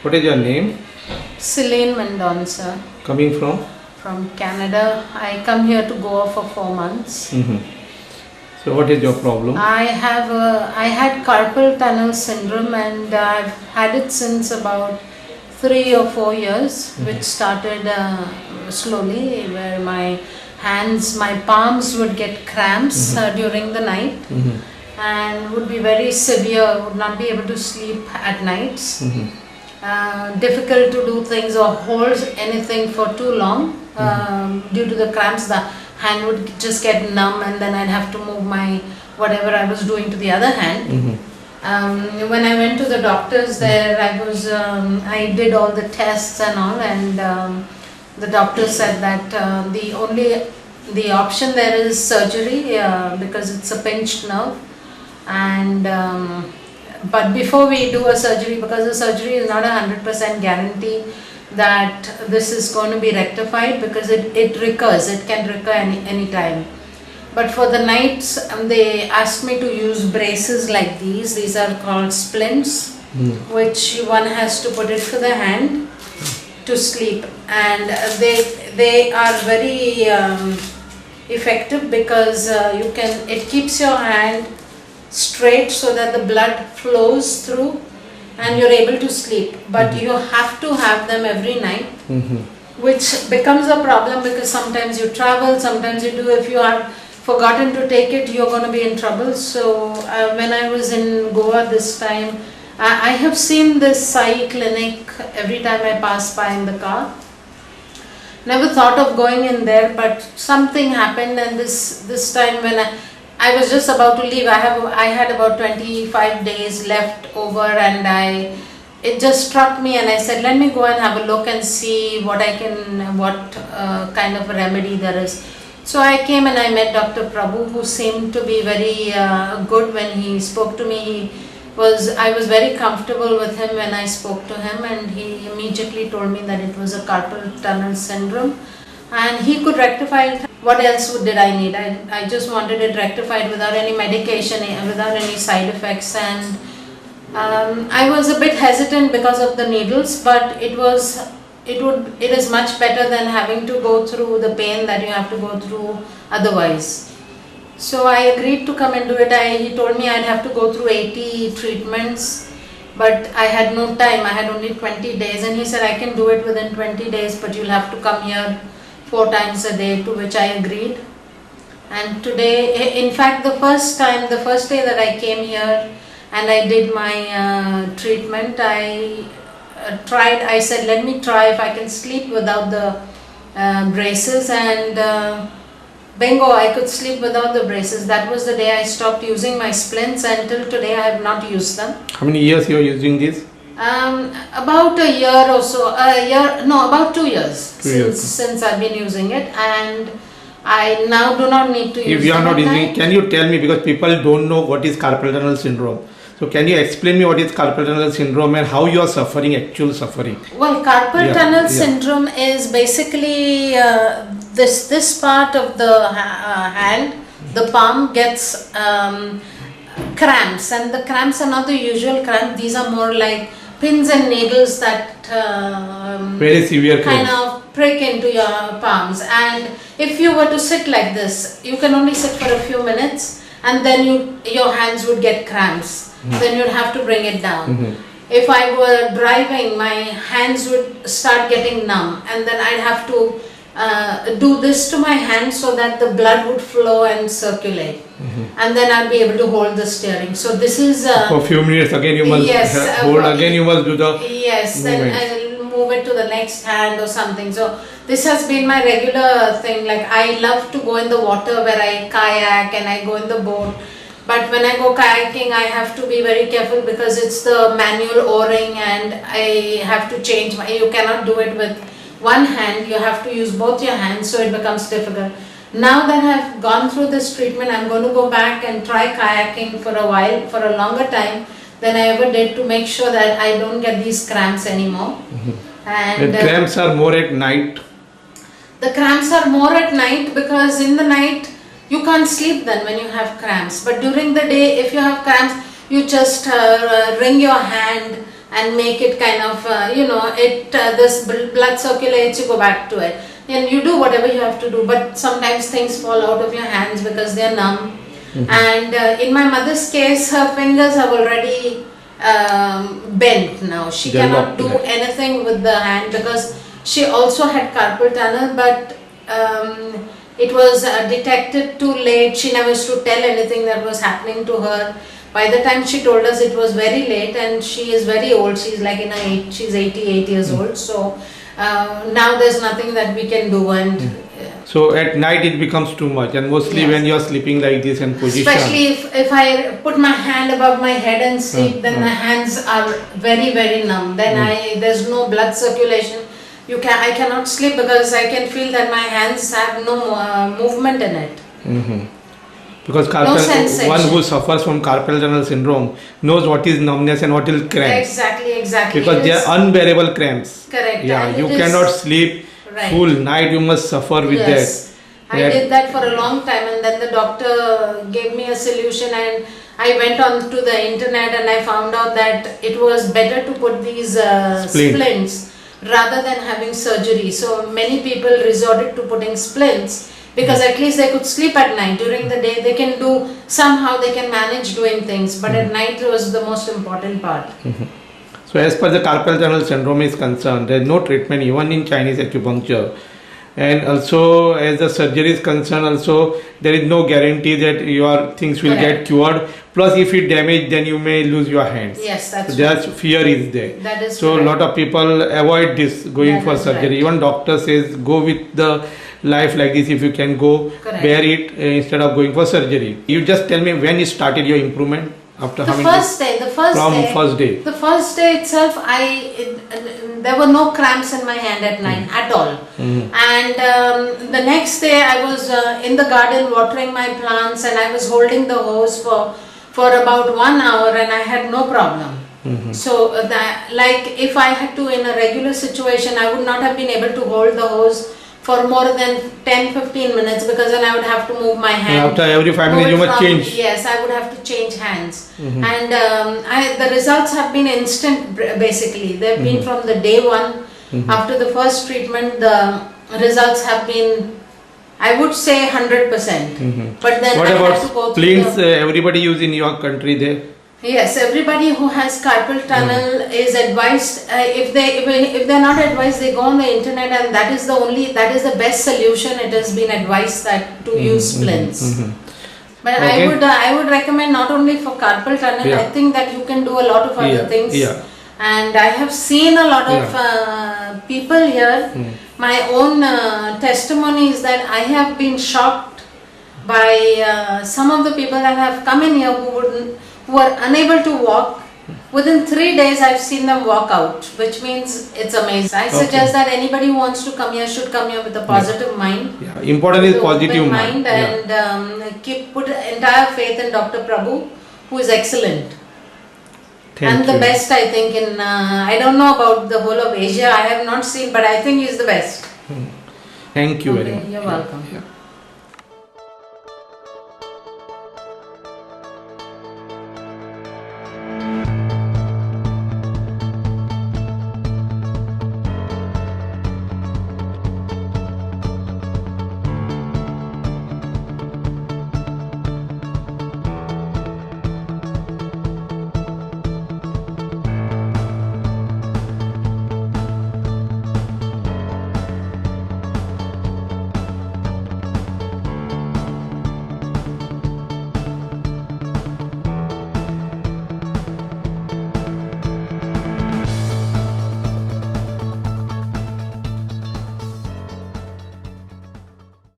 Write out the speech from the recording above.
What is your name? Celine Mendonca. Coming from? From Canada. I come here to Goa for 4 months. So what is your problem? I had Carpel Tunnel Syndrome, and I've had it since about 3 or 4 years, which started slowly, where my hands, my palms would get cramps during the night and would be very severe, would not be able to sleep at nights. Difficult to do things or hold anything for too long due to the cramps. The hand would just get numb, and then I'd have to move my whatever I was doing to the other hand. When I went to the doctors there, I did all the tests and all, and the doctor said that the option there is surgery because it's a pinched nerve, and but before we do a surgery, because the surgery is not 100% guarantee that this is going to be rectified, because it recurs, it can recur any time. But for the nights, they asked me to use braces like these. These are called splints, which one has to put it to the hand to sleep, and they are very effective because it keeps your hand straight so that the blood flows through and you're able to sleep. But you have to have them every night, which becomes a problem because sometimes you travel, sometimes you do. If you have forgotten to take it, you're going to be in trouble. So when I was in Goa this time, I have seen this Sai clinic every time I pass by in the car. Never thought of going in there, but something happened, and this time when I was just about to leave, I had about 25 days left over, and it just struck me, and I said, let me go and have a look and see what kind of a remedy there is. So I came and I met Dr. Prabhu, who seemed to be very good when he spoke to me. I was very comfortable with him when I spoke to him, and he immediately told me that it was a carpal tunnel syndrome and he could rectify it. What else did I need? I just wanted it rectified without any medication, without any side effects, and I was a bit hesitant because of the needles, but it is much better than having to go through the pain that you have to go through otherwise. So I agreed to come and do it. He told me I'd have to go through 80 treatments, but I had no time. I had only 20 days, and he said I can do it within 20 days, but you'll have to come here 4 times a day, to which I agreed. And today, in fact, the first day that I came here and I did my treatment, I said, let me try if I can sleep without the braces, and bingo, I could sleep without the braces. That was the day I stopped using my splints, and till today I have not used them. How many years you are using this? About a year or so. About 2 years since I've been using it, and I now do not need to use it. If you are not using, can you tell me, because people don't know what is carpal tunnel syndrome. So can you explain me what is carpal tunnel syndrome and how you are suffering, actual suffering? Well, carpal tunnel syndrome is basically this part of the hand, the palm gets cramps, and the cramps are not the usual cramps. These are more like pins and needles that very severe kind of prick into your palms. And if you were to sit like this, you can only sit for a few minutes, and then your hands would get cramps. Then you'd have to bring it down. If I were driving, my hands would start getting numb, and then I'd have to do this to my hands so that the blood would flow and circulate, and then I'd be able to hold the steering. So this is for a few minutes. Again you must hold. Again you must do the then I'll move it to the next hand or something. So this has been my regular thing. Like, I love to go in the water where I kayak and I go in the boat. But when I go kayaking, I have to be very careful because it's the manual oaring, and I have to change you cannot do it with one hand, you have to use both your hands, so it becomes difficult. Now that I've gone through this treatment, I'm going to go back and try kayaking for a while, for a longer time than I ever did, to make sure that I don't get these cramps anymore. And the cramps are more at night? The cramps are more at night because in the night, you can't sleep then when you have cramps. But during the day, if you have cramps, you just wring your hand and make it kind of, this blood circulates, you go back to it. And you do whatever you have to do, but sometimes things fall out of your hands because they are numb. And in my mother's case, her fingers have already bent now. She cannot do anything with the hand because she also had carpal tunnel, but it was detected too late. She never used to tell anything that was happening to her. By the time she told us, it was very late, and she is very old. She's like she's 88 years old. So now there's nothing that we can do. And so at night it becomes too much, and mostly when you're sleeping like this in position. Especially if I put my hand above my head and sleep, then my hands are very, very numb. Then there's no blood circulation. I cannot sleep because I can feel that my hands have no movement in it. Because one who suffers from carpal tunnel syndrome knows what is numbness and what is cramps. Exactly. Because they are unbearable cramps. Correct. Yeah, you cannot sleep full night. You must suffer with that. I did that for a long time, and then the doctor gave me a solution, and I went on to the internet and I found out that it was better to put these splints rather than having surgery. So many people resorted to putting splints because at least they could sleep at night. During the day they can somehow they can manage doing things, but at night was the most important part. So as per the carpal tunnel syndrome is concerned, there is no treatment even in Chinese acupuncture. And also as the surgery is concerned, also there is no guarantee that your things will get cured. Plus if it damaged, then you may lose your hands. Yes, that's Just fear is there. That is so a lot of people avoid this, going for surgery. Even doctor says go with the life like this. If you can go, bear it instead of going for surgery. You just tell me when you started your improvement. After the first day itself, there were no cramps in my hand at night at all. And the next day I was in the garden watering my plants, and I was holding the hose for about 1 hour, and I had no problem. So if I had to in a regular situation, I would not have been able to hold the hose for more than 10-15 minutes, because then I would have to move my hand. After every 5 minutes you must change. Yes, I would have to change hands. And the results have been instant basically. They have been from the day one. After the first treatment, the results have been, I would say, 100%. But then what I about have to go splints? Everybody use in your country there? Yes, everybody who has carpal tunnel is advised. If they're not advised, they go on the internet, and that is the best solution. It has been advised that to use splints. But I would recommend not only for carpal tunnel. I think that you can do a lot of other things. And I have seen a lot of people here. My own testimony is that I have been shocked by some of the people that have come in here who are unable to walk. Within 3 days I've seen them walk out, which means it's amazing. I suggest that anybody who wants to come here should come here with a positive mind. Important is positive mind. And put entire faith in Dr. Prabhu, who is excellent. Thank you. The best, I think, in I don't know about the whole of Asia. I have not seen, but I think he is the best. Thank you very much. You're welcome.